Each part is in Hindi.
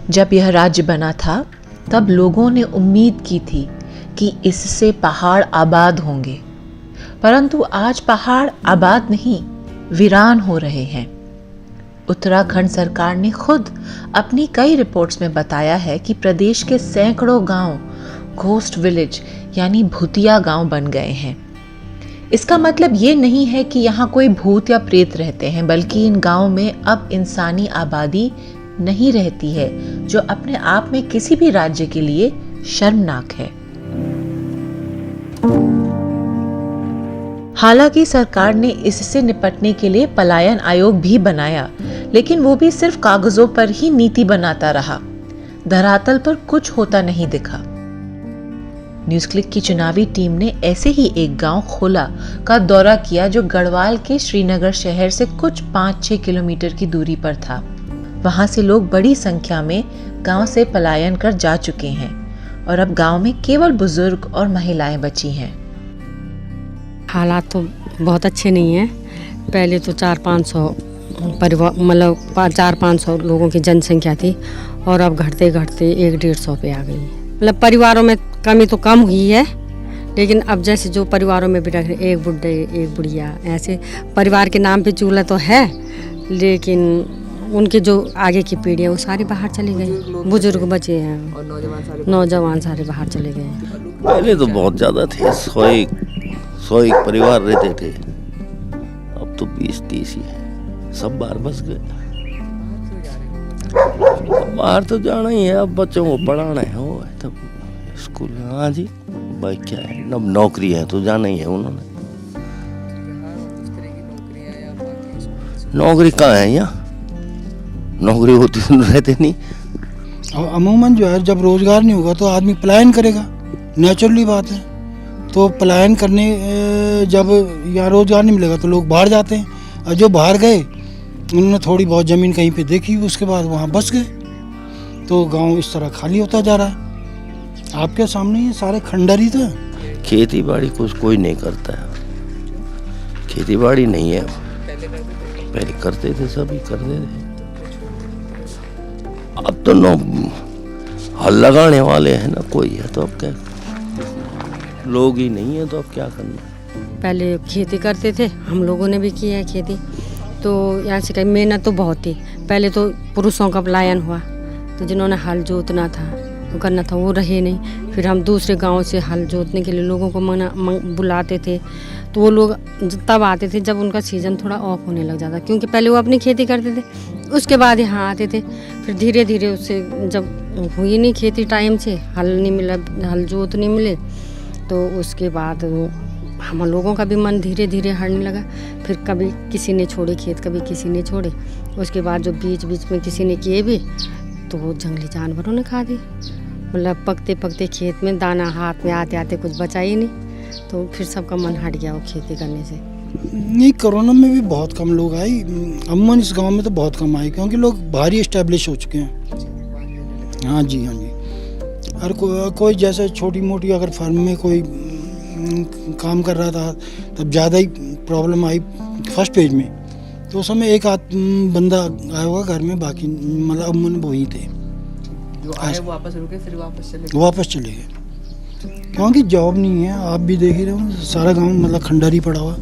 जब यह राज्य बना था तब लोगों ने उम्मीद की थी कि इससे पहाड़ आबाद होंगे, परंतु आज पहाड़ आबाद नहीं, वीरान हो रहे हैं। उत्तराखंड सरकार ने खुद अपनी कई रिपोर्ट्स में बताया है कि प्रदेश के सैकड़ों गांव घोस्ट विलेज यानी भूतिया गांव बन गए हैं। इसका मतलब ये नहीं है कि यहाँ कोई भूत या प्रेत रहते हैं, बल्कि इन गांवों में अब इंसानी आबादी नहीं रहती है, जो अपने आप में किसी भी राज्य के लिए शर्मनाक है। हालांकि सरकार ने इससे निपटने के लिए पलायन आयोग भी बनाया, लेकिन वो भी सिर्फ कागजों पर ही नीति बनाता रहा, धरातल पर कुछ होता नहीं दिखा। न्यूज़ क्लिक की चुनावी टीम ने ऐसे ही एक गांव खोला का दौरा किया, जो गढ़वाल के श्रीनगर शहर से कुछ 5-6 किलोमीटर की दूरी पर था। वहां से लोग बड़ी संख्या में गांव से पलायन कर जा चुके हैं और अब गांव में केवल बुजुर्ग और महिलाएं बची हैं। हालात तो बहुत अच्छे नहीं हैं। पहले तो 400-500 परिवार, मतलब 400-500 लोगों की जनसंख्या थी और अब घटते घटते 100-150 पे आ गई। मतलब परिवारों में कमी तो कम हुई है, लेकिन अब जैसे जो परिवारों में भी रख रहे, एक बुढ़े एक बुढ़िया, ऐसे परिवार के नाम पे चूल्हा तो है, लेकिन उनके जो आगे की पीढ़ी है वो सारी बाहर चली गई। बुजुर्ग बचे हैं और नौजवान सारे बाहर चले गए। पहले तो बहुत ज़्यादा थे, 100 परिवार रहते थे, अब तो 20-30 ही है, सब बाहर बस गए। बाहर तो जाना ही है, अब बच्चों को पढ़ाना है, वो है तब स्कूल। हाँ जी, भाई क्या है, अब नौकरी है तो जाना ही है उन्होंने। नौकरी कहाँ है यहाँ, नौकरी होती तो रहते नहीं। अमूमन जो है, जब रोजगार नहीं होगा तो आदमी पलायन करेगा, नेचुरली बात है। तो पलायन करने जब यहाँ रोजगार नहीं मिलेगा तो लोग बाहर जाते हैं, और जो बाहर गए उन्होंने थोड़ी बहुत ज़मीन कहीं पे देखी, उसके बाद वहाँ बस गए, तो गांव इस तरह खाली होता जा रहा है। आपके सामने ये सारे खंडर ही थे। खेती बाड़ी कुछ कोई नहीं करता है, खेती बाड़ी नहीं है। पहले करते थे, सभी करते थे, अब तो हल लगाने वाले हैं ना कोई है, तो अब क्या, लोग ही नहीं है तो अब क्या करना। पहले खेती करते थे, हम लोगों ने भी की है खेती, तो यहाँ से कहीं मेहनत तो बहुत थी। पहले तो पुरुषों का पलायन हुआ, तो जिन्होंने हल जोतना था वो करना था वो रहे नहीं। फिर हम दूसरे गांव से हल जोतने के लिए लोगों को बुलाते थे, तो वो लोग तब आते थे जब उनका सीज़न थोड़ा ऑफ होने लग जाता, क्योंकि पहले वो अपनी खेती करते थे, उसके बाद यहाँ आते थे। फिर धीरे धीरे उससे जब हुई नहीं खेती टाइम से, हल नहीं मिला, हल जोत नहीं मिले, तो उसके बाद हम लोगों का भी मन धीरे धीरे हटने लगा। फिर कभी किसी ने छोड़े खेत, कभी किसी ने छोड़े। उसके बाद जो बीच बीच में किसी ने किए भी, तो वो जंगली जानवरों ने खा दी। मतलब पकते पकते खेत में दाना हाथ में आते आते कुछ बचा ही नहीं, तो फिर सबका मन हट गया वो खेती करने से। नहीं, कोरोना में भी बहुत कम लोग आए, अमूमन इस गांव में तो बहुत कम आए, क्योंकि लोग भारी इस्टेब्लिश हो चुके हैं। हाँ जी, हाँ जी। और कोई जैसे छोटी मोटी अगर फार्म में कोई काम कर रहा था, तब ज़्यादा ही प्रॉब्लम आई फर्स्ट पेज में, तो उस समय एक आध बंदा आया होगा घर में, बाकी मतलब अमूमन वो ही थे जो आए, वापस रुके, फिर वापस चले गए, क्योंकि जॉब नहीं है। आप भी देख ही रहे हो, सारा गांव मतलब खंडर ही पड़ा हुआ,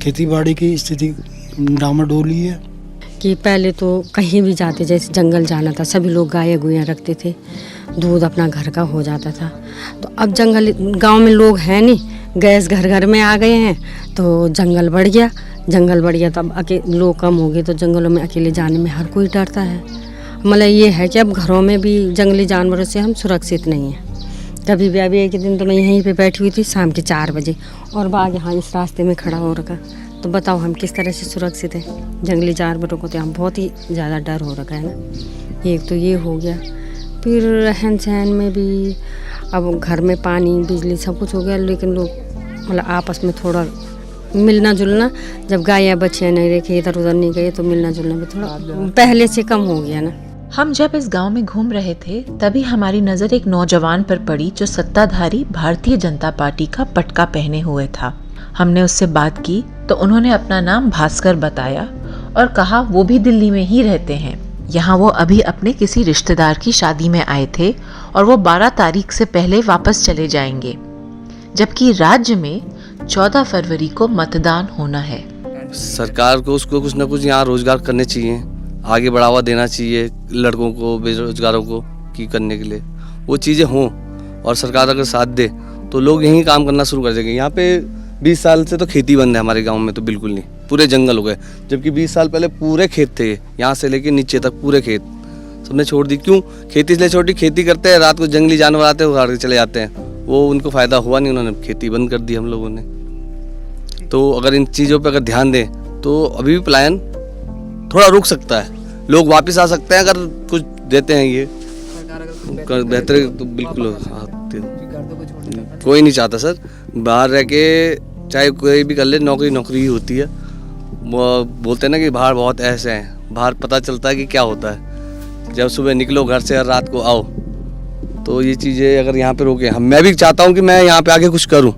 खेती बाड़ी की स्थिति डामाडोली है। कि पहले तो कहीं भी जाते, जैसे जंगल जाना था, सभी लोग गाय गुइयाँ रखते थे, दूध अपना घर का हो जाता था। तो अब जंगल, गांव में लोग हैं नहीं, गैस घर घर में आ गए हैं, तो जंगल बढ़ गया। तो अब लोग कम हो गए, तो जंगलों में अकेले जाने में हर कोई डरता है। मतलब ये है कि अब घरों में भी जंगली जानवरों से हम सुरक्षित नहीं हैं। कभी भी, अभी एक दिन तो मैं यहीं पे बैठी हुई थी शाम के 4 बजे, और बाघ यहाँ इस रास्ते में खड़ा हो रखा, तो बताओ हम किस तरह से सुरक्षित हैं। जंगली जानवरों को तो हम बहुत ही ज़्यादा डर हो रखा है ना। एक तो ये हो गया, फिर रहन सहन में भी अब घर में पानी बिजली सब कुछ हो गया, लेकिन लोग मतलब आपस में थोड़ा मिलना जुलना, जब गाय या बच्चियाँ नहीं रखे, इधर उधर नहीं गए, तो मिलना जुलना भी थोड़ा पहले से कम हो गया ना। हम जब इस गांव में घूम रहे थे, तभी हमारी नजर एक नौजवान पर पड़ी जो सत्ताधारी भारतीय जनता पार्टी का पटका पहने हुए था। हमने उससे बात की तो उन्होंने अपना नाम भास्कर बताया और कहा वो भी दिल्ली में ही रहते हैं। यहाँ वो अभी अपने किसी रिश्तेदार की शादी में आए थे और वो 12 तारीख से पहले वापस चले जाएंगे, जबकि राज्य में 14 फरवरी को मतदान होना है। सरकार को उसको कुछ ना कुछ यहाँ रोजगार करने चाहिए, आगे बढ़ावा देना चाहिए लड़कों को, बेरोजगारों को की करने के लिए वो चीज़ें हों, और सरकार अगर साथ दे तो लोग यहीं काम करना शुरू कर देंगे। यहाँ पे 20 साल से तो खेती बंद है हमारे गांव में, तो बिल्कुल नहीं, पूरे जंगल हो गए, जबकि 20 साल पहले पूरे खेत थे, यहाँ से लेके नीचे तक पूरे खेत सबने छोड़ दी। क्यों? खेती इसलिए छोड़ी, खेती करते हैं, रात को जंगली जानवर आते हैं उखाड़ के चले जाते हैं, वो उनको फ़ायदा हुआ नहीं, उन्होंने खेती बंद कर दी हम लोगों ने। तो अगर इन चीज़ों पर अगर ध्यान दें तो अभी भी पलायन थोड़ा रुक सकता है, लोग वापस आ सकते हैं अगर कुछ देते हैं ये सरकार अगर कुछ बेहतर, तो बिल्कुल घर तो कुछ छोड़ देता है। कोई नहीं चाहता सर बाहर रह के, चाहे कोई भी कर ले, नौकरी ही होती है। वो बोलते हैं ना कि बाहर बहुत ऐसे हैं, बाहर पता चलता है कि क्या होता है, जब सुबह निकलो घर से और रात को आओ। तो ये चीज़ें अगर यहाँ पे रोके, मैं भी चाहता हूँ कि मैं यहाँ पे आके कुछ करूँ,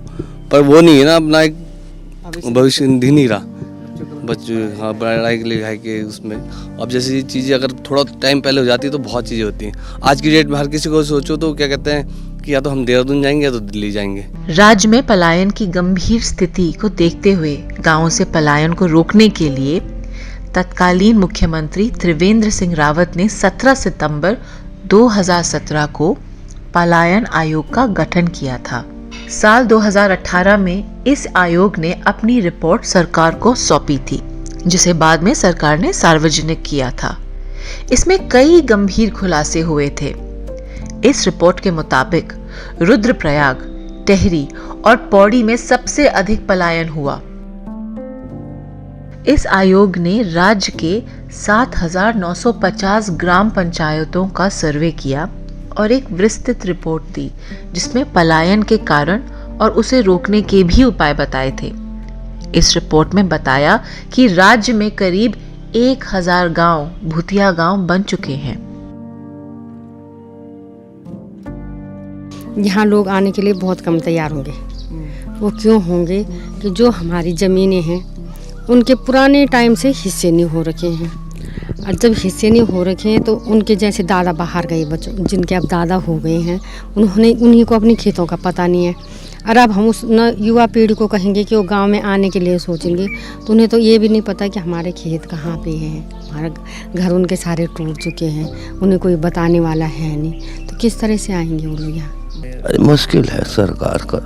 पर वो नहीं है ना, अपना एक भविष्य निधि नहीं रहा बच्चे, हाँ पढ़ाई लिखाई के उसमें। अब जैसे ये चीज़ें अगर थोड़ा टाइम पहले हो जाती है तो बहुत चीज़ें होती हैं। आज की डेट में हर किसी को सोचो तो क्या कहते हैं कि या तो हम देहरादून जाएंगे या तो दिल्ली जाएंगे। राज्य में पलायन की गंभीर स्थिति को देखते हुए गांवों से पलायन को रोकने के लिए तत्कालीन मुख्यमंत्री त्रिवेंद्र सिंह रावत ने 17 सितंबर 2017 को पलायन आयोग का गठन किया था। साल 2018 में इस आयोग ने अपनी रिपोर्ट सरकार को सौंपी थी, जिसे बाद में सरकार ने सार्वजनिक किया था। इसमें कई गंभीर खुलासे हुए थे। इस रिपोर्ट के मुताबिक रुद्रप्रयाग, टेहरी और पौड़ी में सबसे अधिक पलायन हुआ। इस आयोग ने राज्य के 7,950 ग्राम पंचायतों का सर्वे किया और एक विस्तृत रिपोर्ट दी, जिसमें पलायन के कारण और उसे रोकने के भी उपाय बताए थे। इस रिपोर्ट में बताया कि राज्य में करीब 1000 गांव भूतिया गांव बन चुके हैं। यहाँ लोग आने के लिए बहुत कम तैयार होंगे। वो क्यों होंगे कि जो हमारी ज़मीनें हैं उनके पुराने टाइम से हिस्से नहीं हो रखे हैं, और जब हिस्से नहीं हो रखे हैं तो उनके जैसे दादा बाहर गए, बच्चों जिनके अब दादा हो गए हैं उन्हीं को अपनी खेतों का पता नहीं है। और अब हम उस न युवा पीढ़ी को कहेंगे कि वो गांव में आने के लिए सोचेंगे तो उन्हें तो ये भी नहीं पता कि हमारे खेत कहाँ पे हैं, हमारा घर उनके सारे टूट चुके हैं, उन्हें कोई बताने वाला है नहीं, तो किस तरह से आएंगे वो लोग यहाँ। अरे मुश्किल है सरकार का,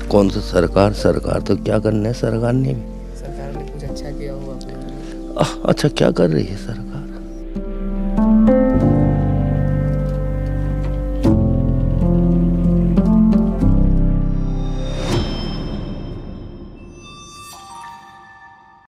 कौन सा सरकार तो क्या करना है, सरकार ने भी सरकार ने कुछ अच्छा किया हुआ अपने? अच्छा क्या कर रही है सरकार?